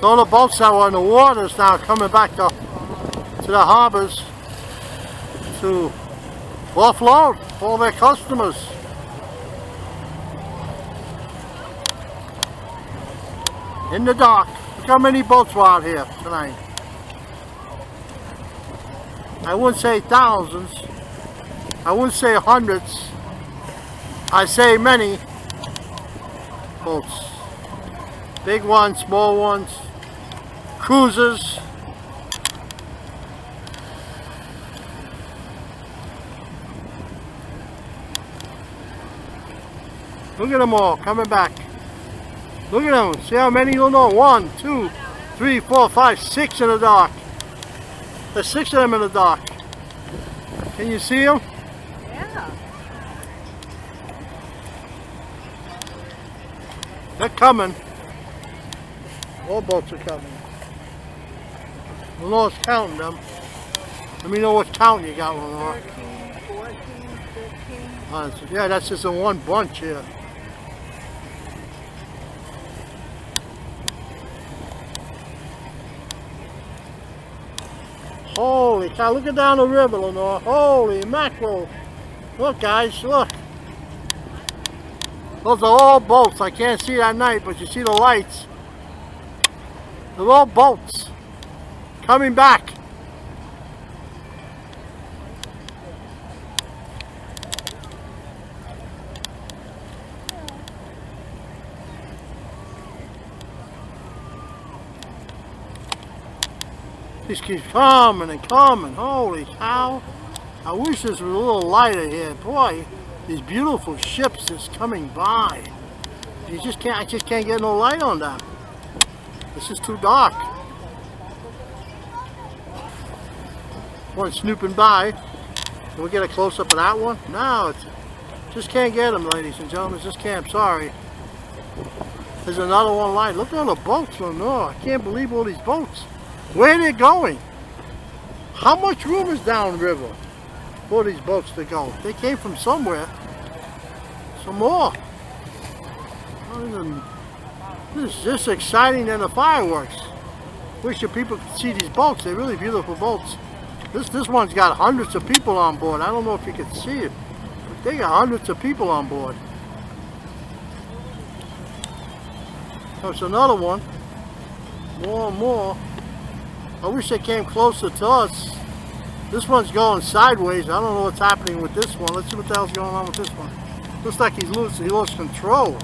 All the boats that were in the waters now coming back to the harbors to offload for all their customers. In the dock. Look how many boats were out here tonight. I wouldn't say thousands. I wouldn't say hundreds. I say many boats. Big ones, small ones, cruisers. Look at them all coming back. Look at them. See how many you know? 1, 2, 3, 4, 5, 6 in the dock. There's 6 of them in the dock. Can you see them? Yeah. They're coming. All boats are coming. Lenore's counting them. Let me know what count you got, Lenore. 13, 14, 15. Yeah, that's just in one bunch here. Holy cow, look at down the river, Lenore. Holy mackerel. Look, guys, look. Those are all boats. I can't see at night, but you see the lights. They're all boats coming back. These keeps coming and coming. Holy cow. I wish this was a little lighter here. Boy, these beautiful ships is coming by. I just can't get no light on them. This is too dark. One snooping by. Can we get a close-up of that one? No, just can't get them, ladies and gentlemen. Just can't. I'm sorry. There's another one light. Look at all the boats, Lenore. I can't believe all these boats. Where they're going? How much room is downriver for these boats to go? They came from somewhere. Some more. This is just exciting than the fireworks. Wish your people could see these boats. They're really beautiful boats. This one's got hundreds of people on board. I don't know if you can see it, but they got hundreds of people on board. There's another one. More and more. I wish they came closer to us. This one's going sideways. I don't know what's happening with this one. Let's see what the hell's going on with this one. Looks like he lost control.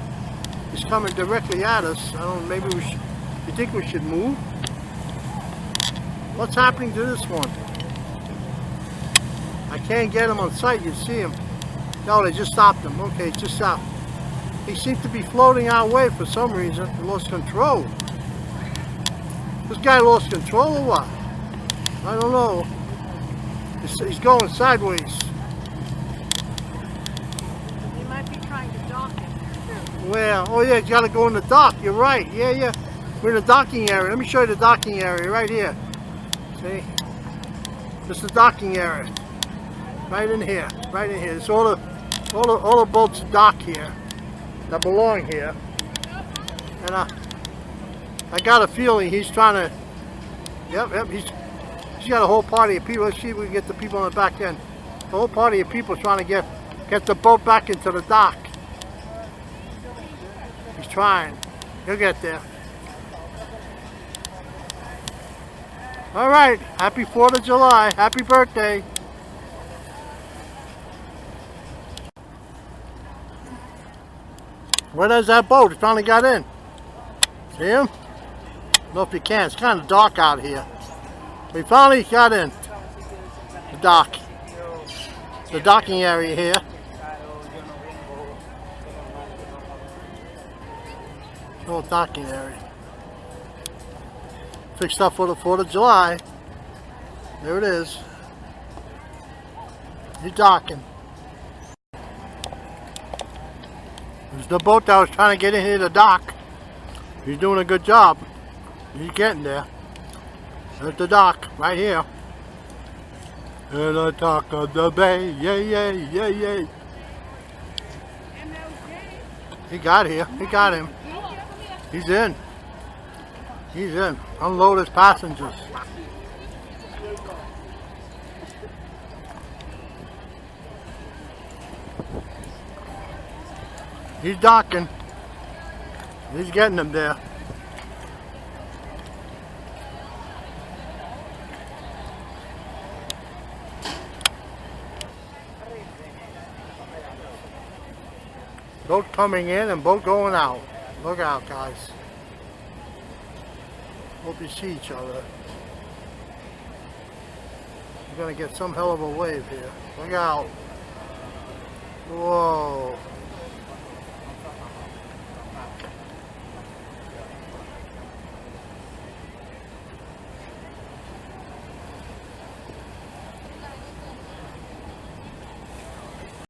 He's coming directly at us. I don't know, maybe we should, you think we should move? What's happening to this one? I can't get him on sight. You see him. No, they just stopped him. Okay, just stopped. He seems to be floating our way for some reason. He lost control. This guy lost control or what? I don't know. He's going sideways. He might be trying to dock in there too. Well, oh yeah, you gotta go in the dock. You're right. Yeah, yeah. We're in the docking area. Let me show you the docking area right here. See? This is the docking area. Right in here. Right in here. It's all the boats dock here that belong here. And I got a feeling he's trying to. Yep. He's got a whole party of people. Let's see if we can get the people on the back end. A whole party of people trying to get the boat back into the dock. He's trying. He'll get there. All right. Happy 4th of July. Happy birthday. Where does that boat? It finally got in. See him? I don't know if you can. It's kind of dark out here. We finally got in the dock. The docking area here. Little docking area. Fixed up for the 4th of July. There it is. He's docking. There's the boat that was trying to get in here to dock. He's doing a good job. He's getting there. There's the dock, right here. In the dock of the bay, yay. He got here, he got him. He's in. He's in. Unload his passengers. He's docking. He's getting them there. Boat coming in and boat going out. Look out, guys. Hope you see each other. We're gonna get some hell of a wave here. Look out. Whoa.